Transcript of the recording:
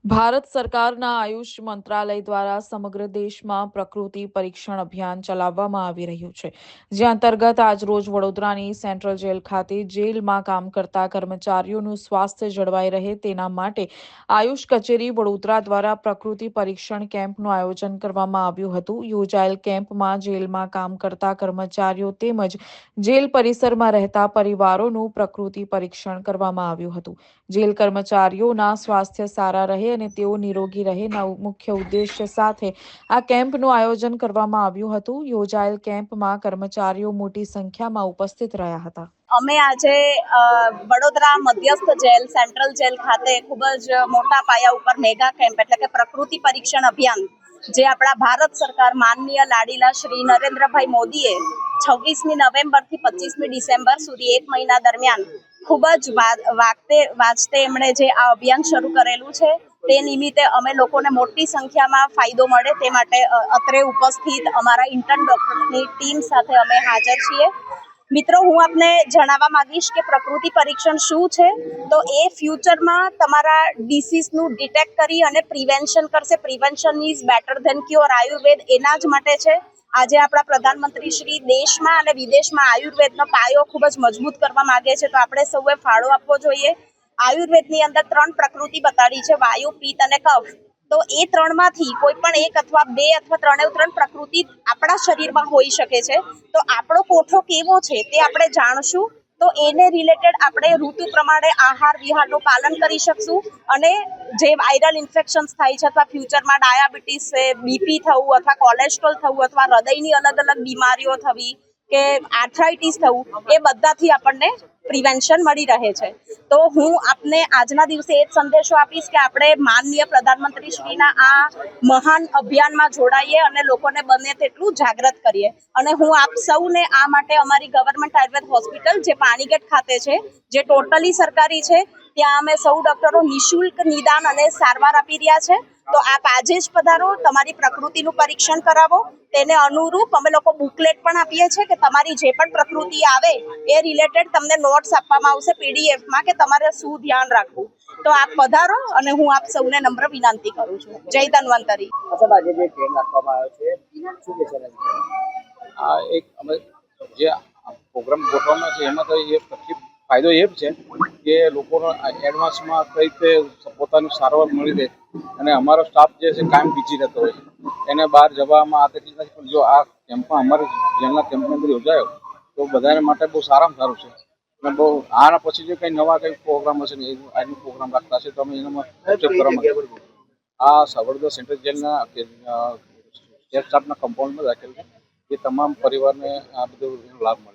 ભારત સરકારના આયુષ મંત્રાલય દ્વારા સમગ્ર દેશમાં પ્રકૃતિ પરીક્ષણ અભિયાન ચલાવવામાં આવી રહ્યું છે, જે અંતર્ગત આજરોજ વડોદરાની સેન્ટ્રલ જેલ ખાતે જેલમાં કામ કરતા કર્મચારીઓનું સ્વાસ્થ્ય જળવાઈ રહે તેના માટે આયુષ કચેરી વડોદરા દ્વારા પ્રકૃતિ પરીક્ષણ કેમ્પનું આયોજન કરવામાં આવ્યું હતું. યોજાયેલ કેમ્પમાં જેલમાં કામ કરતા કર્મચારીઓ તેમજ જેલ પરિસરમાં રહેતા પરિવારોનું પ્રકૃતિ પરીક્ષણ કરવામાં આવ્યું હતું. જેલ કર્મચારીઓના સ્વાસ્થ્ય સારા રહે અને તેઓ નિરોગી રહેના મુખ્ય ઉદ્દેશ્ય સાથે આ કેમ્પનું આયોજન કરવામાં આવ્યું હતું. યોજાયેલ કેમ્પમાં કર્મચારીઓ મોટી સંખ્યામાં ઉપસ્થિત રહ્યા હતા. અમે આજે વડોદરા મધ્યસ્થ જેલ સેન્ટ્રલ જેલ ખાતે ખૂબ જ મોટા પાયા ઉપર મેગા કેમ્પ એટલે કે પ્રકૃતિ પરીક્ષણ અભિયાન જે આપણા ભારત સરકાર માનનીય લાડીલા શ્રી નરેન્દ્રભાઈ મોદીએ 26મી નવેમ્બરથી 25મી ડિસેમ્બર સુધી 1 મહિના દરમિયાન ખૂબ જ વાજતે એમણે જે આ અભિયાન શરૂ કરેલું છે તે નિમિત્તે અમે લોકોને મોટી સંખ્યામાં ફાયદો મળે તે માટે અત્રે ઉપસ્થિત અમારા ઇન્ટર્ન ડોક્ટરની ટીમ સાથે અમે હાજર છીએ. મિત્રો, હું આપને જણાવવા માંગીશ કે પ્રકૃતિ પરીક્ષણ શું છે. તો એ ફ્યુચરમાં તમારા ડિસીઝનું ડિટેક્ટ કરી અને પ્રિવેન્શન કરશે. Prevention is better than cure. Ayurveda એના જ માટે છે. આજે આપણા પ્રધાનમંત્રી શ્રી દેશમાં અને વિદેશમાં આયુર્વેદનો પાયો ખૂબ જ મજબૂત કરવા માંગે છે, તો આપણે સૌએ ફાળો આપવો જોઈએ. આયુર્વેદની અંદર 3 પ્રકૃતિ બતાડી છે: વાયુ, પિત્ત અને કફ. તો એ 3માંથી કોઈ પણ એક અથવા 2 અથવા 3 પ્રકૃતિ આપણા શરીરમાં હોઈ શકે છે. તો આપણો કોઠો કેવો છે તે આપણે જાણશું, તો એને રિલેટેડ આપણે ઋતુ પ્રમાણે આહાર વિહારનું પાલન કરી શકશું. અને જે વાયરલ ઇન્ફેક્શન્સ થાય છે અથવા ફ્યુચરમાં ડાયાબિટીસ છે, બીપી થવું અથવા કોલેસ્ટ્રોલ થવું અથવા હૃદયની અલગ અલગ બીમારીઓ થવી કે આર્થરાઇટિસ થવું, એ બધાથી આપણને પ્રિવેન્શન મળી રહે છે. તો હું આપને આજના દિવસે એ જ સંદેશો આપીશ કે આપણે માનનીય પ્રધાનમંત્રી શ્રીના આ મહાન અભિયાનમાં જોડાઈએ અને લોકોને બને તેટલું જાગૃત કરીએ. અને હું આપ સૌને આ માટે અમારી ગવર્મેન્ટ આયુર્વેદ હોસ્પિટલ જે પાણીગેટ ખાતે છે, જે ટોટલી સરકારી છે, ત્યાં અમે સૌ ડોક્ટરો નિઃશુલ્ક નિદાન અને સારવાર આપી રહ્યા છે. તો આપ આજે જ પધારો, તમારી પ્રકૃતિનું પરીક્ષણ કરાવો. તેને અનુરૂપ અમે લોકો બુકલેટ પણ આપીએ છીએ કે તમારી જે પણ પ્રકૃતિ આવે એ રિલેટેડ તમને નોટ્સ આપવામાં આવશે પીડીએફમાં કે તમારે શું ધ્યાન રાખવું. તો આપ પધારો અને હું આપ સૌને નમ્ર વિનંતી કરું છું. જય ધન્વંતરી. આજે જે કેમ્પ રાખવામાં આવ્યો છે શું કહેશો? આ એક અમે જે પ્રોગ્રામ ગોઠવવાનો છે એમાં તો એ પછી ફાયદો એ જ છે કે લોકોનો એડવાન્સમાં કઈ રીતે પોતાની સારવાર મળી રહે. અને અમારો સ્ટાફ જે છે કાયમ બીજી રહેતો હોય છે, એને બહાર જવામાં આ તકલીફ નથી. પણ જો આ કેમ્પમાં અમારે જેલના કેમ્પની અંદર યોજાયો તો બધાને માટે બહુ સારામાં સારું છે. અને બહુ આના પછી જે કંઈ નવા કંઈ પ્રોગ્રામ હશે ને એ આજનો પ્રોગ્રામ રાખતા હશે તો અમે એનામાં કરવામાં આ સવર્ધા સેન્ટ્રલ જેલના સ્ટાફના કમ્પાઉન્ડમાં રાખેલું છે. એ તમામ પરિવારને આ બધો લાભ મળે.